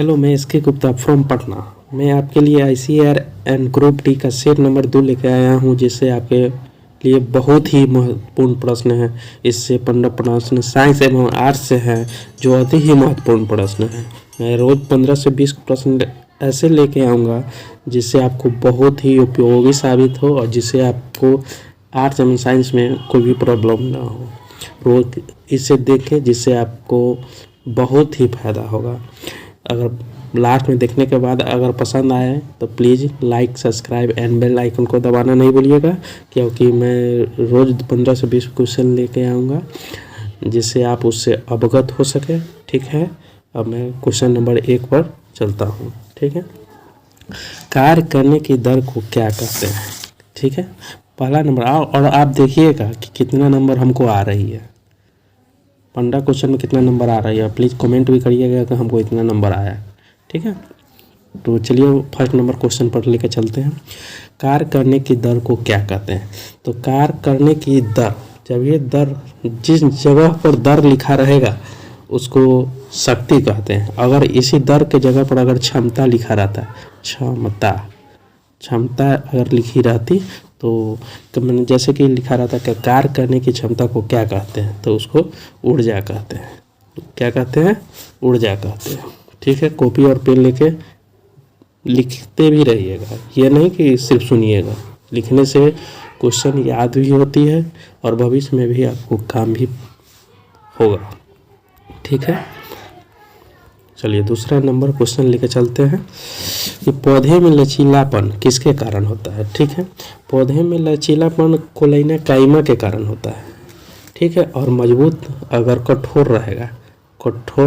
Hello, मैं SK Gupta from Patna. मैं आपके लिए आईसीआर एंड ग्रुप डी का सेट नंबर 2 लेकर आया हूं, जिससे आपके लिए बहुत ही महत्वपूर्ण प्रश्न है। इससे 15 प्रश्न साइंस एवं आर्ट्स से हैं, जो अति ही महत्वपूर्ण प्रश्न है। मैं रोज़ 15 से 20 प्रश्न ऐसे लेके आऊँगा जिससे आपको बहुत ही उपयोगी साबित हो और जिससे आपको आर्ट्स एवं साइंस में कोई भी प्रॉब्लम ना हो। रोज़ इसे देखें, जिससे आपको बहुत ही फ़ायदा होगा। अगर लास्ट में देखने के बाद अगर पसंद आए तो please like, subscribe and bell icon को दबाना नहीं भूलिएगा, क्योंकि मैं रोज़ 15 से 20 क्वेश्चन लेके आऊँगा जिससे आप उससे अवगत हो सके। ठीक है, अब मैं क्वेश्चन नंबर 1 पर चलता हूँ। ठीक है, कार्य करने की दर को क्या कहते हैं? ठीक है, पहला नंबर और आप देखिएगा कि कितना नंबर हमको आ रही है। 15 क्वेश्चन में कितना नंबर आ रहा है, प्लीज़ कमेंट भी करिएगा कि हमको इतना नंबर आया। ठीक है, तो चलिए फर्स्ट नंबर क्वेश्चन पर लेकर चलते हैं। कार्य करने की दर को क्या कहते हैं? तो कार्य करने की दर, जब ये दर जिस जगह पर दर लिखा रहेगा उसको शक्ति कहते हैं। अगर इसी दर के जगह पर अगर क्षमता लिखा रहता, क्षमता अगर लिखी रहती तो मैंने जैसे कि लिखा रहता कि कार्य करने की क्षमता को क्या कहते हैं, तो उसको ऊर्जा कहते हैं। क्या कहते हैं? ऊर्जा कहते हैं। ठीक है, कॉपी और पेन लेके लिखते भी रहिएगा, ये नहीं कि सिर्फ सुनिएगा। लिखने से क्वेश्चन याद भी होती है और भविष्य में भी आपको काम भी होगा। ठीक है, चलिए दूसरा नंबर क्वेश्चन लेके चलते हैं कि पौधे में लचीलापन किसके कारण होता है? ठीक है, पौधे में लचीलापन कोलेना काइमा के कारण होता है। ठीक है, और मजबूत अगर कठोर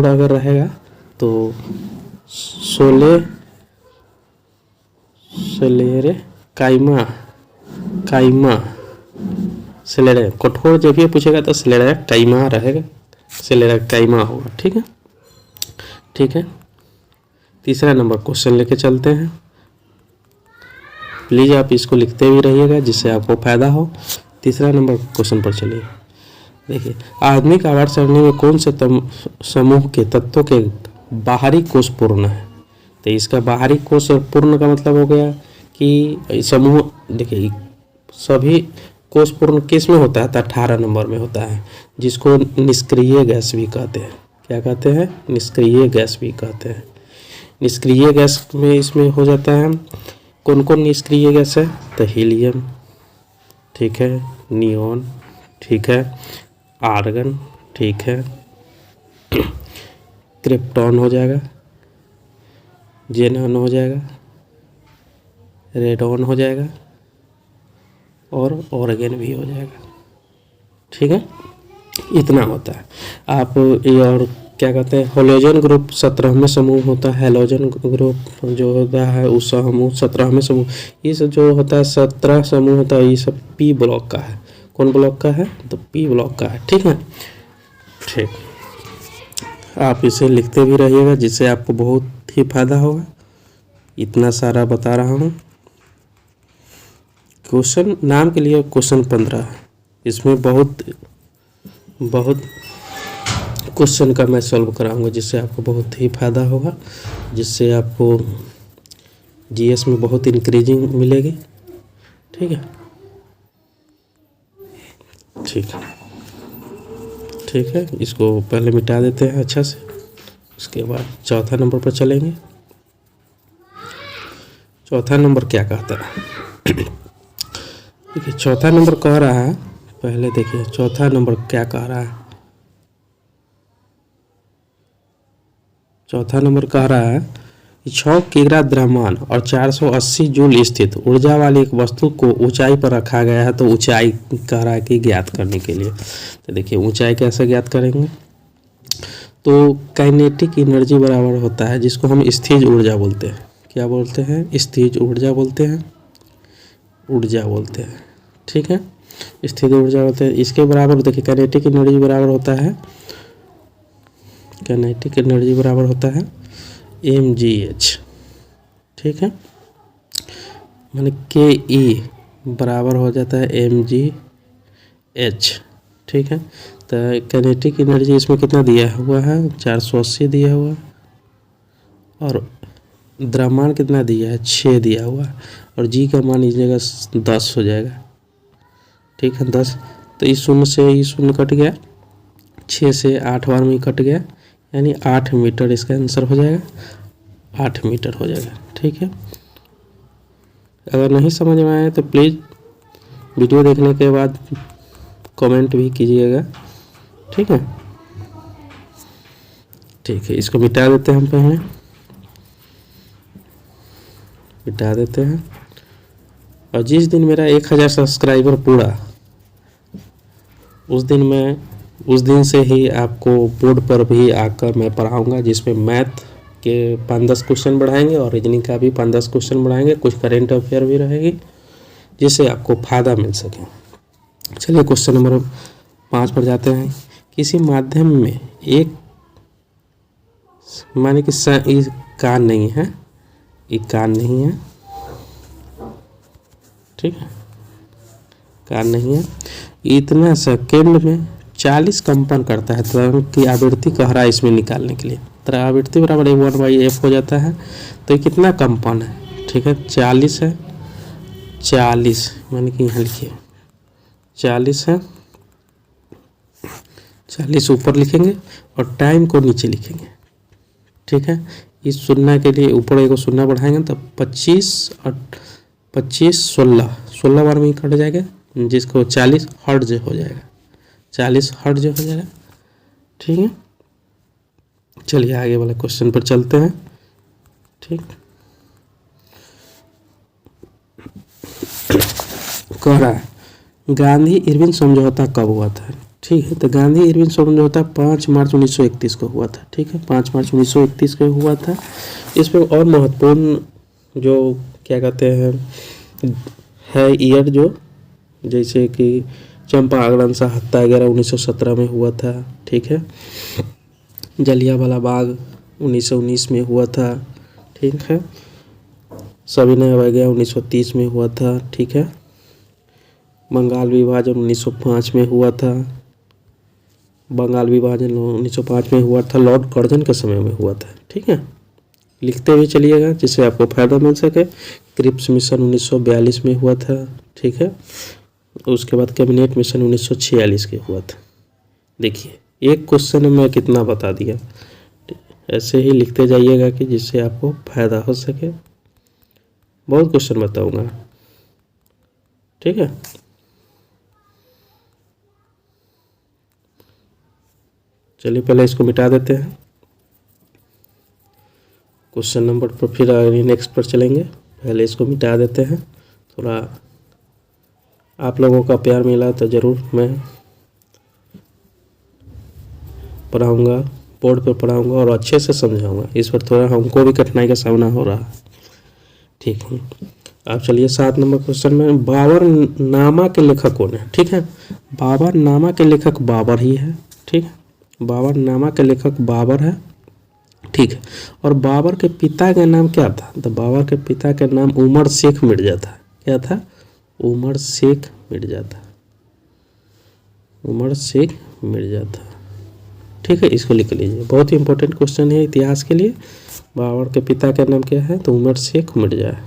अगर रहेगा तो सोलेरे सेलेरे, कठोर जब ये पूछेगा तो सेलेरे काइमा रहेगा, सेलेरे काइमा होगा। ठीक है, ठीक है, तीसरा नंबर क्वेश्चन लेके चलते हैं। प्लीज़ आप इसको लिखते भी रहिएगा जिससे आपको फायदा हो। तीसरा नंबर क्वेश्चन पर चलिए। देखिए, आधुनिक आवर्त सारणी में कौन से समूह के तत्वों के बाहरी कोष पूर्ण है? तो इसका बाहरी कोष और पूर्ण का मतलब हो गया कि समूह, देखिए सभी कोष पूर्ण किस में होता है? तो 18 नंबर में होता है, जिसको निष्क्रिय गैस भी कहते हैं। क्या कहते हैं? निष्क्रिय गैस भी कहते हैं। निष्क्रिय गैस में इसमें हो जाता है, कौन कौन निष्क्रिय गैस है? तो हीलियम, ठीक है, नियॉन, ठीक है, आर्गन, ठीक है, क्रिप्टॉन हो जाएगा, जेनॉन हो जाएगा, रेडॉन हो जाएगा और ऑर्गन भी हो जाएगा। ठीक है, इतना होता है। आप ये और क्या कहते हैं, हेलोजन ग्रुप 17वें समूह होता है। हेलोजन ग्रुप जो होता है उस समूह 17वें समूह, ये सब जो होता है 17 समूह होता है, ये सब पी ब्लॉक का है। कौन ब्लॉक का है? तो पी ब्लॉक का है। ठीक है, ठीक, आप इसे लिखते भी रहिएगा जिससे आपको बहुत ही फायदा होगा। इतना सारा बता रहा हूँ। क्वेश्चन नाम के लिए क्वेश्चन 15 है, इसमें बहुत क्वेश्चन का मैं सॉल्व कराऊंगा जिससे आपको बहुत ही फायदा होगा, जिससे आपको जीएस में बहुत इंक्रीजिंग मिलेगी। ठीक है, ठीक है, ठीक है, इसको पहले मिटा देते हैं अच्छा से, उसके बाद चौथा नंबर पर चलेंगे। चौथा नंबर क्या कहता है? देखिए, चौथा नंबर कह रहा है, पहले देखिए चौथा नंबर क्या कह रहा है। चौथा नंबर कह रहा है कि 6 किग्रा द्रव्यमान और 480 जूल स्थित ऊर्जा वाली एक वस्तु को ऊंचाई पर रखा गया है। तो ऊंचाई कह रहा है कि ज्ञात करने के लिए। तो देखिए ऊंचाई कैसे ज्ञात करेंगे? तो काइनेटिक एनर्जी बराबर होता है, जिसको हम स्थिज ऊर्जा बोलते हैं। क्या बोलते हैं? स्थिज ऊर्जा बोलते हैं, ऊर्जा बोलते हैं। ठीक है, स्थिर ऊर्जा होता है। इसके बराबर देखिए काइनेटिक एनर्जी बराबर होता है, काइनेटिक एनर्जी बराबर होता है mgh। ठीक है, माने ke बराबर हो जाता है mgh। ठीक है, तो काइनेटिक एनर्जी इसमें कितना दिया हुआ है? 480 दिया हुआ है और द्रव्यमान कितना दिया है, 6 दिया हुआ है, और जी का मान इस जगह 10 हो जाएगा। ठीक है, 10। तो इस शून्य से ये शून्य कट गया, 6 से 8 बार में कट गया, यानी 8 मीटर इसका आंसर हो जाएगा, 8 मीटर हो जाएगा। ठीक है, अगर नहीं समझ में आए तो प्लीज़ वीडियो देखने के बाद कमेंट भी कीजिएगा। ठीक है, ठीक है, इसको मिटा देते हैं हम, पहले मिटा देते हैं। और जिस दिन मेरा 1000 सब्सक्राइबर पूरा, उस दिन से ही आपको बोर्ड पर भी आकर मैं पढ़ाऊँगा, जिसमें मैथ के 5-10 क्वेश्चन बढ़ाएंगे और रीजनिंग का भी 5-10 क्वेश्चन बढ़ाएंगे, कुछ करेंट अफेयर भी रहेगी, जिससे आपको फ़ायदा मिल सके। चलिए क्वेश्चन नंबर 5 पर जाते हैं। किसी माध्यम में एक, माने कि कान नहीं है, एक कान नहीं है, ठीक है, कान नहीं है, इतना सेकेंड में 40 कंपन करता है। तरंग की आवृत्ति कह रहा है इसमें निकालने के लिए। तरंग आवृत्ति बराबर 1/f हो जाता है। तो ये कितना कंपन है, ठीक है, 40 है, 40 माने कि यहाँ लिखिए 40 है, 40 ऊपर लिखेंगे और टाइम को नीचे लिखेंगे। ठीक है, इस शून्य के लिए ऊपर एक शून्य बढ़ाएंगे तो 25 और 25 16 बार में ही कट जाएगा, जिसको 40 हर्ट्ज हो जाएगा, 40 हर्ट्ज हो जाएगा। ठीक है, चलिए आगे वाला क्वेश्चन पर चलते हैं। ठीक, कह रहा है गांधी इरविन समझौता कब हुआ था। ठीक है, तो गांधी इरविन समझौता 5 मार्च 1931 को हुआ था। ठीक है, 5 मार्च 1931 को हुआ था। इसमें और महत्वपूर्ण जो क्या कहते हैं है ईयर, जो जैसे कि चंपारण हत्याग्रह 1917 में हुआ था। ठीक है, जलियांवाला बाग 1919 में हुआ था। ठीक है, सविनय अवज्ञा 1930 में हुआ था। ठीक है, बंगाल विभाजन 1905 में हुआ था। बंगाल विभाजन 1905 में हुआ था, लॉर्ड कर्जन के समय में हुआ था। ठीक है, लिखते हुए चलिएगा जिससे आपको फायदा मिल सके। क्रिप्स मिशन 1942 में हुआ था। ठीक है, उसके बाद कैबिनेट मिशन 1946 के हुआ था। देखिए एक क्वेश्चन में कितना बता दिया, ऐसे ही लिखते जाइएगा कि जिससे आपको फायदा हो सके। बहुत क्वेश्चन बताऊंगा। ठीक है, चलिए पहले इसको मिटा देते हैं। क्वेश्चन नंबर पर फिर नेक्स्ट पर चलेंगे, पहले इसको मिटा देते हैं। थोड़ा आप लोगों का प्यार मिला तो ज़रूर मैं पढ़ाऊँगा, बोर्ड पर पढ़ाऊँगा और अच्छे से समझाऊँगा। इस पर थोड़ा हमको भी कठिनाई का सामना हो रहा है। ठीक है, आप चलिए 7 नंबर क्वेश्चन में, बाबर नामा के लेखक कौन है। ठीक है, बाबर नामा के लेखक बाबर ही है। ठीक है, बाबर नामा के लेखक बाबर है। ठीक है, और बाबर के पिता का नाम क्या था, तो बाबर के पिता का नाम उमर शेख मिर्जा था। क्या था, उमर शेख मिर्जा था, उमर शेख मिर्जा था। ठीक है, इसको लिख लीजिए, बहुत ही इंपॉर्टेंट क्वेश्चन है इतिहास के लिए। बाबर के पिता का नाम क्या है, तो उमर शेख मिर्जा है।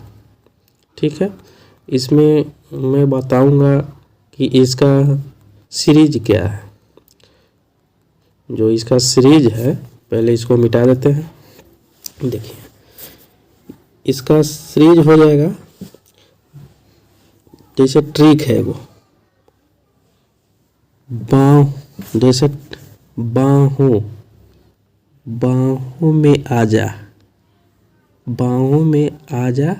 ठीक है, इसमें मैं बताऊंगा कि इसका सीरीज क्या है। जो इसका सीरीज है, पहले इसको मिटा देते हैं। देखिए इसका सीरीज हो जाएगा, जैसे ट्रिक है वो, जैसे बाहों में आजा, बाहों में आजा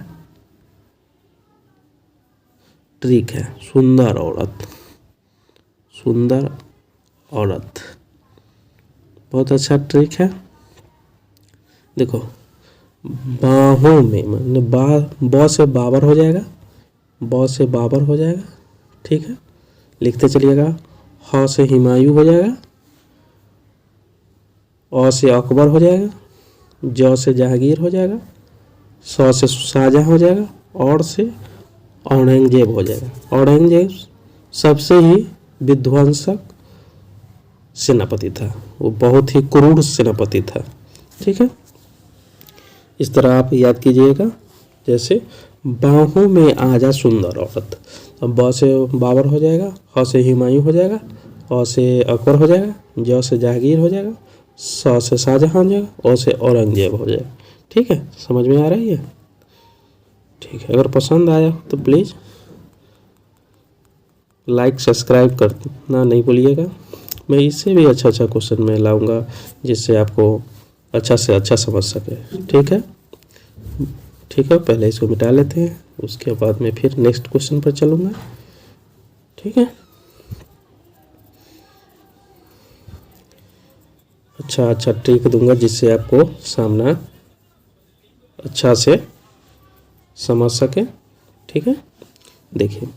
ट्रिक है। सुंदर औरत, सुंदर औरत, बहुत अच्छा ट्रिक है। देखो बाहों में, मतलब ब से बाबर हो जाएगा, ब से बाबर हो जाएगा। ठीक है, लिखते चलिएगा। ह से हुमायूं हो जाएगा, अ से अकबर हो जाएगा, ज से जहांगीर हो जाएगा, स से शाहजहां हो जाएगा, और से औरंगजेब हो जाएगा। औरंगजेब सबसे ही विध्वंसक सेनापति था, वो बहुत ही क्रूर सेनापति था। ठीक है, इस तरह आप याद कीजिएगा। जैसे बाहों में आजा सुंदर औरत, अब ब से बाबर हो जाएगा, ह से हुमायूं हो जाएगा, अ से अकबर हो जाएगा, ज से जहांगीर हो जाएगा, स से शाहजहां हो जाएगा, औ से औरंगजेब हो जाएगा। ठीक है, समझ में आ रही है? ठीक है, अगर पसंद आया तो प्लीज़ लाइक सब्सक्राइब करना नहीं भूलिएगा। मैं इससे भी अच्छा अच्छा क्वेश्चन में लाऊंगा जिससे आपको अच्छा से अच्छा समझ सके। ठीक है, ठीक है, पहले इसको मिटा लेते हैं, उसके बाद में फिर नेक्स्ट क्वेश्चन पर चलूँगा। ठीक है, अच्छा अच्छा ट्रिक दूंगा जिससे आपको सामना अच्छा से समझ सके। ठीक है, देखिए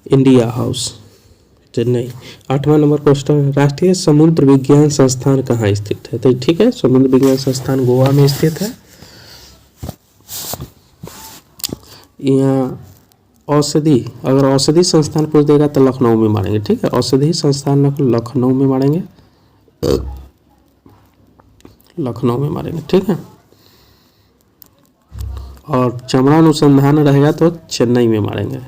इंडिया हाउस चेन्नई। 8वां नंबर क्वेश्चन, राष्ट्रीय समुद्र विज्ञान संस्थान कहाँ स्थित है? तो ठीक है, समुद्र विज्ञान संस्थान गोवा में स्थित है। यहाँ औषधि, अगर औषधि संस्थान पूछ देगा तो लखनऊ में मारेंगे। ठीक है, औषधि संस्थान लखनऊ में मारेंगे, लखनऊ में मारेंगे। ठीक है, और चमड़ा अनुसंधान रहेगा तो चेन्नई में मारेंगे।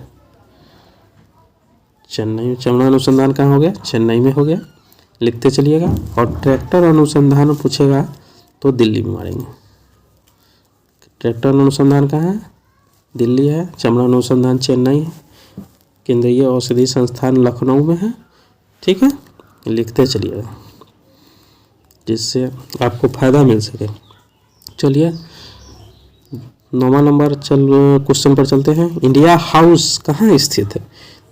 चेन्नई में चमड़ा अनुसंधान कहाँ हो गया? चेन्नई में हो गया, लिखते चलिएगा। और ट्रैक्टर अनुसंधान पूछेगा तो दिल्ली में मारेंगे। ट्रैक्टर अनुसंधान कहाँ है? दिल्ली है। चमड़ा अनुसंधान चेन्नई है। केंद्रीय औषधि संस्थान लखनऊ में है। ठीक है, लिखते चलिएगा जिससे आपको फायदा मिल सके। चलिए 9वां नंबर क्वेश्चन पर चलते हैं। इंडिया हाउस कहाँ स्थित है?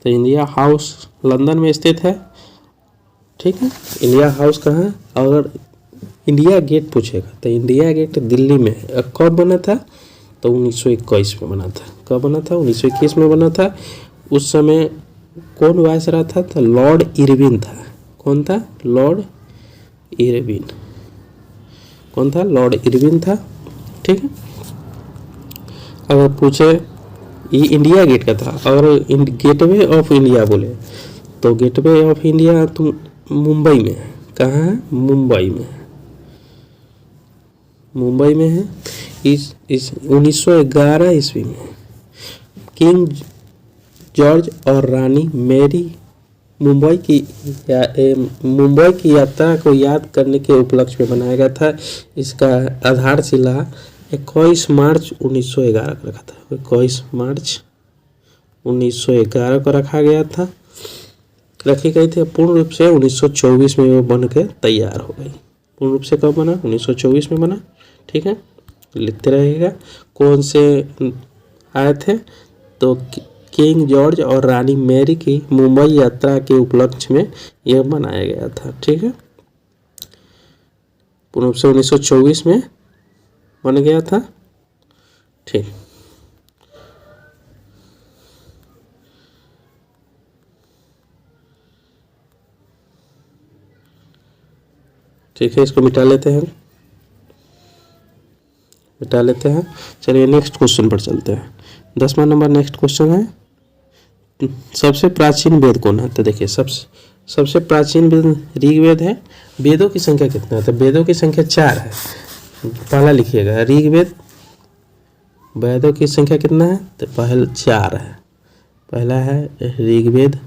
तो इंडिया हाउस लंदन में स्थित है। ठीक है, इंडिया हाउस कहाँ है? अगर इंडिया गेट पूछेगा तो इंडिया गेट दिल्ली में है। कब बना था? तो 1921 में बना था। कब बना था? 1921 में बना था। उस समय कौन वायसराय था? तो लॉर्ड इरविन था। कौन था? Lord Irwin. कौन था? लॉर्ड इरविन था। ठीक है, अगर पूछे ये इंडिया गेट का था, अगर गेटवे ऑफ इंडिया बोले तो गेटवे ऑफ इंडिया तो मुंबई में है। कहाँ है? मुंबई में। मुंबई में है। इस 1911 ईस्वी में किंग जॉर्ज और रानी मैरी मुंबई की यात्रा को याद करने के उपलक्ष्य में बनाया गया था। इसका आधारशिला 21 मार्च 1911 को रखा था। 21 मार्च 1911 को रखा गया था, रखी गई थी। पूर्ण रूप से 1924 में वो बन के तैयार हो गई। पूर्ण रूप से कब बना? 1924 में बना। ठीक है, लिखते रहेगा कौन से आए थे। तो किंग जॉर्ज और रानी मैरी की मुंबई यात्रा के उपलक्ष्य में यह बनाया गया था। ठीक है, पूर्ण रूप से 1924 में बन गया था। ठीक, ठीक है, इसको मिटा लेते हैं, मिटा लेते हैं। चलिए नेक्स्ट क्वेश्चन पर चलते हैं। 10वां नंबर नेक्स्ट क्वेश्चन है, सबसे प्राचीन वेद कौन है? तो देखिए सबसे प्राचीन वेद ऋग्वेद है। वेदों की संख्या कितना है? तो वेदों की संख्या 4 है। पहला लिखिएगा ऋग्वेद। वेदों की संख्या कितना है? तो पहले 4 है। पहला है ऋग्वेद,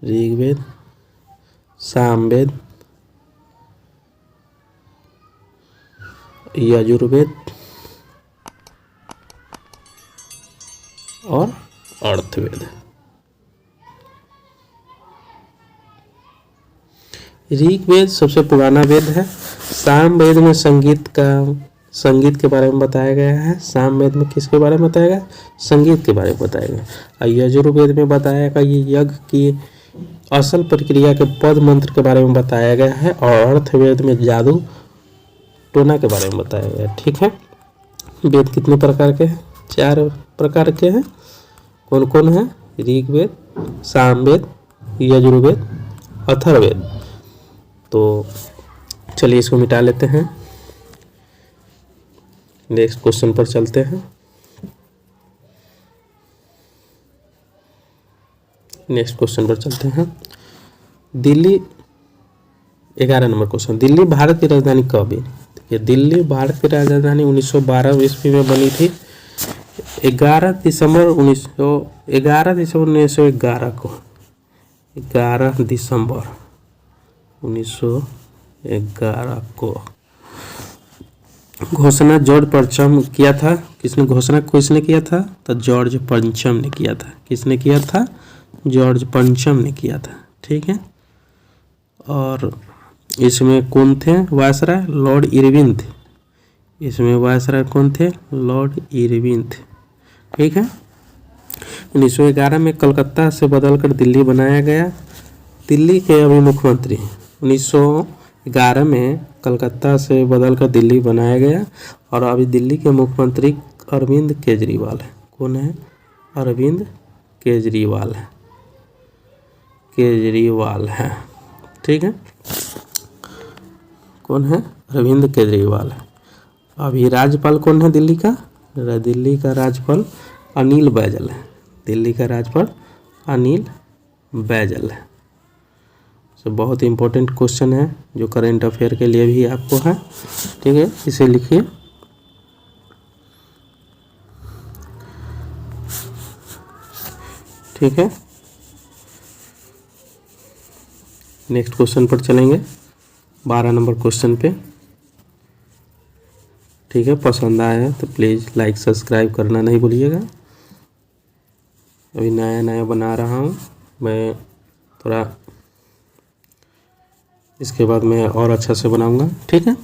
ऋग्वेद, सामवेद, यजुर्वेद और अर्थवेद। ऋग्वेद सबसे पुराना वेद है। सामवेद में संगीत के बारे में बताया गया है। सामवेद में किसके बारे में बताया गया? संगीत के बारे में बताया गया। और यजुर्वेद में बताया गया ये यज्ञ की असल प्रक्रिया के पद मंत्र के बारे में बताया गया है। और अर्थवेद में जादू टोना के बारे में बताया गया है। ठीक है, वेद कितने प्रकार के हैं? 4 प्रकार के हैं। कौन कौन है? ऋग्वेद, सामवेद, यजुर्वेद, अथर्ववेद। तो चलिए इसको मिटा लेते हैं, नेक्स्ट क्वेश्चन पर चलते हैं। नेक्स्ट क्वेश्चन पर चलते हैं। दिल्ली 11 नंबर क्वेश्चन, दिल्ली भारत की राजधानी कब है? ये दिल्ली भारत की राजधानी 1912 ईस्वी में बनी थी। 11 दिसंबर 1911 को 11 दिसंबर 1911 को घोषणा जॉर्ज पंचम किया था। किसने किया था? तो जॉर्ज पंचम ने किया था। किसने किया था? जॉर्ज पंचम ने किया था। ठीक है। और इसमें कौन थे वायसराय? लॉर्ड इरविन थे। इसमें वायसराय कौन थे? लॉर्ड इरविन थे। ठीक है। 1911 में कलकत्ता से बदलकर दिल्ली बनाया गया। दिल्ली के अभी मुख्यमंत्री 1911 में कलकत्ता से बदलकर दिल्ली बनाया गया और अभी दिल्ली के मुख्यमंत्री अरविंद केजरीवाल है। कौन है? अरविंद केजरीवाल है। ठीक है। कौन है? अरविंद केजरीवाल है। अभी राज्यपाल कौन है दिल्ली का? दिल्ली का राज्यपाल अनिल बैजल है। दिल्ली का राज्यपाल अनिल बैजल है। तो बहुत इंपॉर्टेंट क्वेश्चन है जो करंट अफेयर के लिए भी आपको है। ठीक है, इसे लिखिए। ठीक है, नेक्स्ट क्वेश्चन पर चलेंगे, 12 नंबर क्वेश्चन पे। ठीक है, पसंद आया तो प्लीज़ लाइक सब्सक्राइब करना नहीं भूलिएगा। अभी नया बना रहा हूँ मैं, थोड़ा इसके बाद मैं और अच्छा से बनाऊंगा। ठीक है,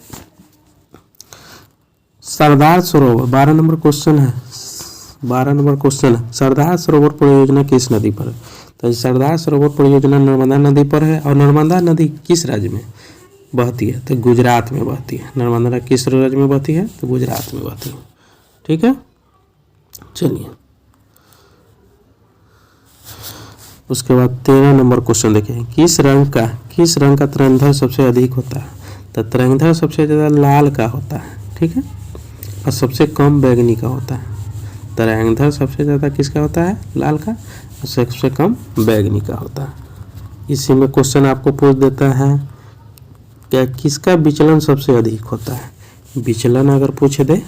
सरदार सरोवर 12 नंबर क्वेश्चन है। 12 नंबर क्वेश्चन है, सरदार सरोवर परियोजना किस नदी पर है? तो सरदार सरोवर परियोजना नर्मदा नदी पर है। और नर्मदा नदी किस राज्य में बहती है? तो गुजरात में बहती है। नर्मदा किस राज्य में बहती है? तो गुजरात में बहती है। ठीक है, चलिए उसके बाद 13 नंबर क्वेश्चन देखें, किस रंग का तरंगधर सबसे अधिक होता है? तो तरंगधर सबसे ज़्यादा लाल का होता है। ठीक है, और सबसे कम बैगनी का होता है। तरंगधर सबसे ज़्यादा किसका होता है? लाल का, और सबसे कम बैगनी का होता है। इसी में क्वेश्चन आपको पूछ देता है क्या किसका विचलन सबसे अधिक होता है? विचलन अगर पूछ दे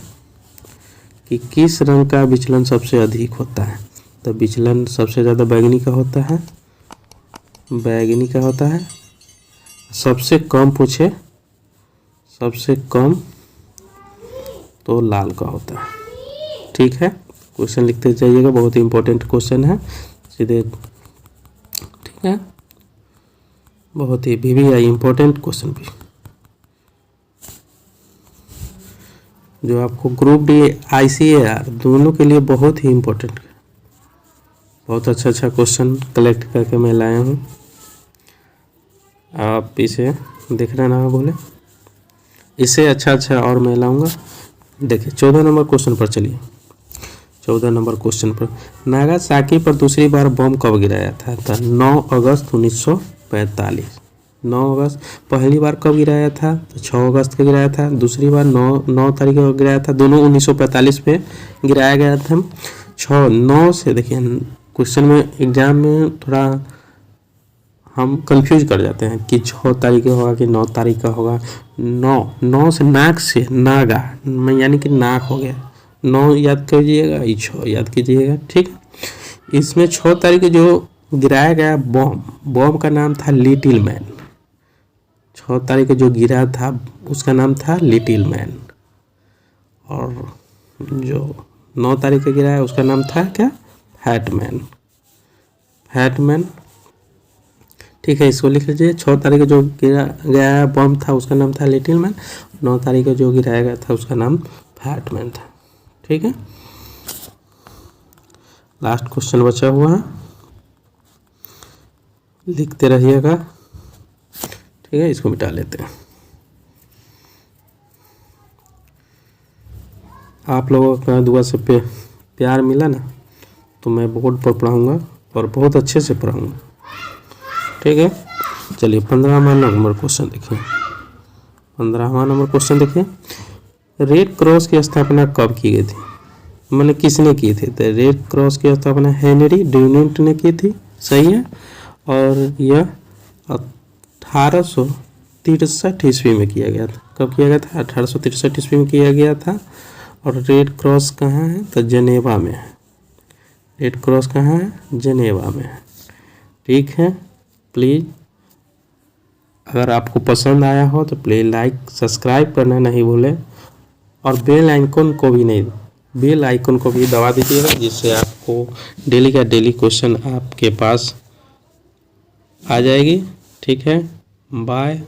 कि किस रंग का विचलन सबसे अधिक होता है, तो विचलन सबसे ज़्यादा बैगनी का होता है। सबसे कम पूछे, सबसे कम तो लाल का होता है। ठीक है, क्वेश्चन लिखते जाइएगा, बहुत ही इंपॉर्टेंट क्वेश्चन है सीधे। ठीक है, बहुत ही VVI इंपॉर्टेंट क्वेश्चन भी, जो आपको ग्रुप डी ICAR दोनों के लिए बहुत ही इंपॉर्टेंट है। बहुत अच्छा क्वेश्चन कलेक्ट करके मैं लाया हूँ, आप इसे देखना ना भूलें। इसे अच्छा और मैं लाऊंगा। देखिए 14 नंबर क्वेश्चन पर चलिए। 14 नंबर क्वेश्चन पर, नागासाकी पर दूसरी बार बम कब गिराया था? तो 9 अगस्त 1945। 9 अगस्त। पहली बार कब गिराया था? तो 6 अगस्त को गिराया था। दूसरी बार 9 तारीख को गिराया था। दोनों 1945 पे गिराया गया था। 9 से देखिए, क्वेश्चन में एग्जाम में थोड़ा हम कंफ्यूज कर जाते हैं कि 6 तारीख का होगा कि 9 तारीख का होगा। 9 से नाक से नागा, यानी कि नाक हो गया। 9 याद कीजिएगा, 6 याद कीजिएगा। ठीक, इसमें 6 तारीख को जो गिराया गया बम का नाम था लिटिल मैन। 6 तारीख को जो गिरा था उसका नाम था लिटिल मैन, और जो 9 तारीख को गिराया उसका नाम था क्या? Fat man. ठीक है, इसको लिख लीजिए। 6 तारीख को जो गिरा गया बम था उसका नाम था लिटिल मैन। 9 तारीख को जो गिराया गया था उसका नाम फैट मैन था। ठीक है, लास्ट क्वेश्चन बचा हुआ है, लिखते रहिएगा। ठीक है, इसको मिटा लेते हैं। आप लोगों का दुआ से प्यार मिला ना, तो मैं बोर्ड पर पढ़ाऊँगा और बहुत अच्छे से पढ़ाऊँगा। ठीक है, चलिए 15वां नंबर क्वेश्चन देखिए। 15वां नंबर क्वेश्चन देखिए, रेड क्रॉस की स्थापना कब की गई थी? मैंने किसने की थी? तो रेड क्रॉस की स्थापना हेनरी ड्यूनेंट ने की थी। सही है, और यह 1800 ईस्वी में किया गया था। कब किया गया था? 1863 ईस्वी में किया गया था। और रेड क्रॉस कहाँ है? तो जेनेवा में है। रेड क्रॉस कहाँ है? जेनेवा में है। ठीक है, प्लीज़ अगर आपको पसंद आया हो तो प्लीज़ लाइक सब्सक्राइब करना नहीं भूलें, और बेल आइकन को भी दबा दीजिएगा, जिससे आपको डेली का डेली क्वेश्चन आपके पास आ जाएगी। ठीक है, बाय।